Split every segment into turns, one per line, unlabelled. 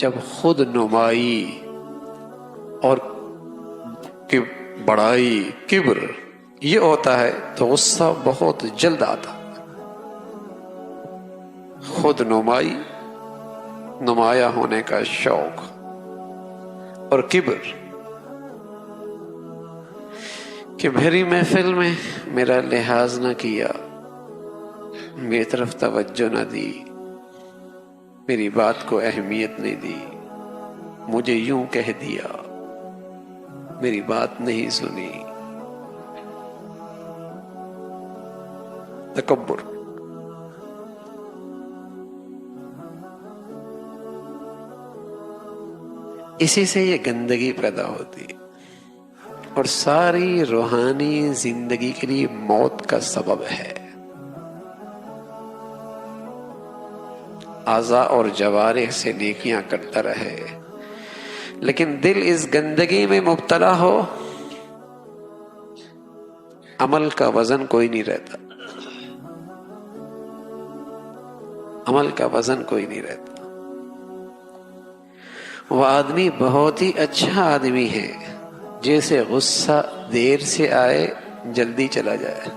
جب خود نمائی اور بڑائی، کبر یہ ہوتا ہے تو غصہ بہت جلد آتا. خود نمائی، نمایاں ہونے کا شوق، اور کبر کہ میری محفل میں میرا لحاظ نہ کیا، میری طرف توجہ نہ دی، میری بات کو اہمیت نہیں دی، مجھے یوں کہہ دیا، میری بات نہیں سنی. تکبر. اسی سے یہ گندگی پیدا ہوتی اور ساری روحانی زندگی کے لیے موت کا سبب ہے. اعضاء اور جوارح سے نیکیاں کرتا رہے لیکن دل اس گندگی میں مبتلا ہو، عمل کا وزن کوئی نہیں رہتا. عمل کا وزن کوئی نہیں رہتا. وہ آدمی بہت ہی اچھا آدمی ہے جیسے غصہ دیر سے آئے جلدی چلا جائے.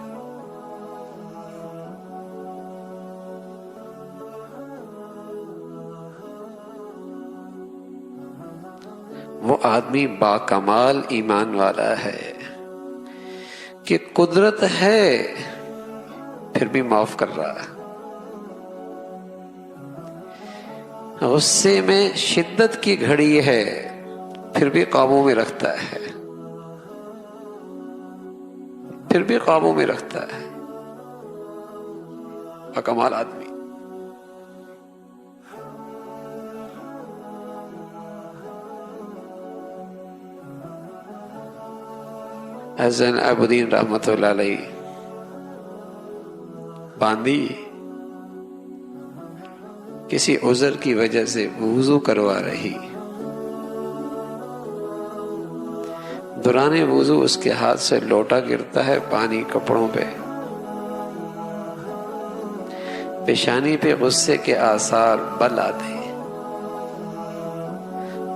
وہ آدمی باکمال ایمان والا ہے کہ قدرت ہے پھر بھی معاف کر رہا ہے. غصے میں شدت کی گھڑی ہے پھر بھی قابو میں رکھتا ہے، پھر بھی قابو میں رکھتا ہے. باکمال آدمی. حسن عابدین رحمت اللہ علیہ باندی کسی عذر کی وجہ سے وضو کروا رہی، دوران وضو اس کے ہاتھ سے لوٹا گرتا ہے پانی کپڑوں پہ، پیشانی پہ غصے کے آثار بل آتے ہیں.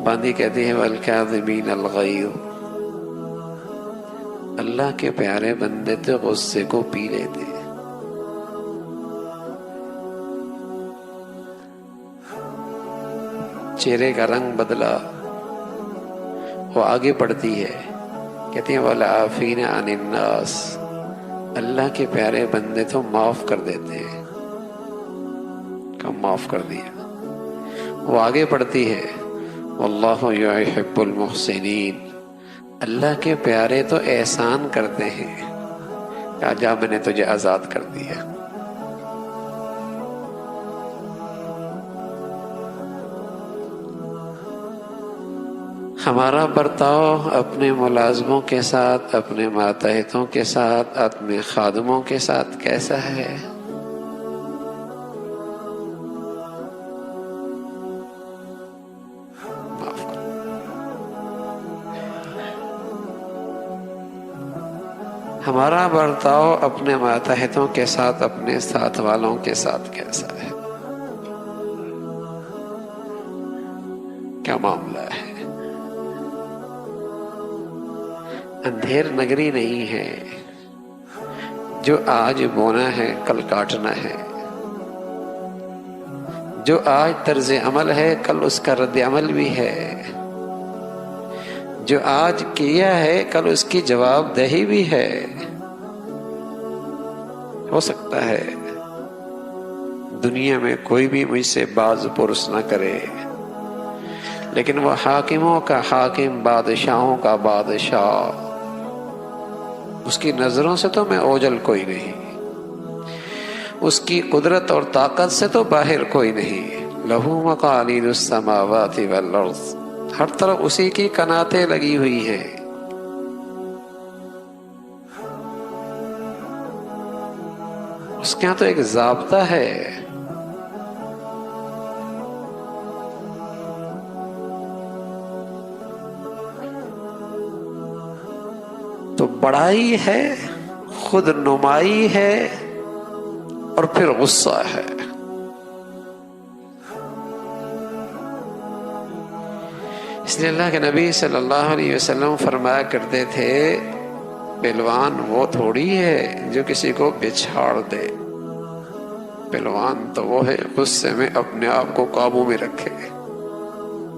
باندی کہتی ہے والکاظمین الغیظ، اللہ کے پیارے بندے تو غصے کو پی لیتے. چہرے کا رنگ بدلا، وہ آگے بڑھتی ہے، کہتی ہیں والعافین عن الناس، اللہ کے پیارے بندے تو معاف کر دیتے ہیں. کم معاف کر دیا. وہ آگے بڑھتی ہے واللہ یحب المحسنین، اللہ کے پیارے تو احسان کرتے ہیں، کہا جا میں نے تجھے آزاد کر دیا. ہمارا برتاؤ اپنے ملازموں کے ساتھ، اپنے ماتحتوں کے ساتھ، اپنے خادموں کے ساتھ کیسا ہے؟ ہمارا برتاؤ اپنے ماتحتوں کے ساتھ، اپنے ساتھ والوں کے ساتھ کیسا ہے؟ کیا معاملہ ہے؟ اندھیر نگری نہیں ہے، جو آج بونا ہے کل کاٹنا ہے. جو آج طرز عمل ہے کل اس کا رد عمل بھی ہے. جو آج کیا ہے کل اس کی جواب دہی بھی ہے. ہو سکتا ہے دنیا میں کوئی بھی مجھ سے باز پرس نہ کرے، لیکن وہ حاکموں کا حاکم، بادشاہوں کا بادشاہ، اس کی نظروں سے تو میں اوجل کوئی نہیں، اس کی قدرت اور طاقت سے تو باہر کوئی نہیں. لہو مقالید السماوات والارض، ہر طرف اسی کی کناتیں لگی ہوئی ہیں. اس کے یہاں تو ایک ضابطہ ہے. تو بڑائی ہے، خود نمائی ہے، اور پھر غصہ ہے. اس لیے اللہ کے نبی صلی اللہ علیہ وسلم فرمایا کرتے تھے پہلوان وہ تھوڑی ہے جو کسی کو بچھاڑ دے، پہلوان تو وہ ہے غصے میں اپنے آپ کو قابو میں رکھے۔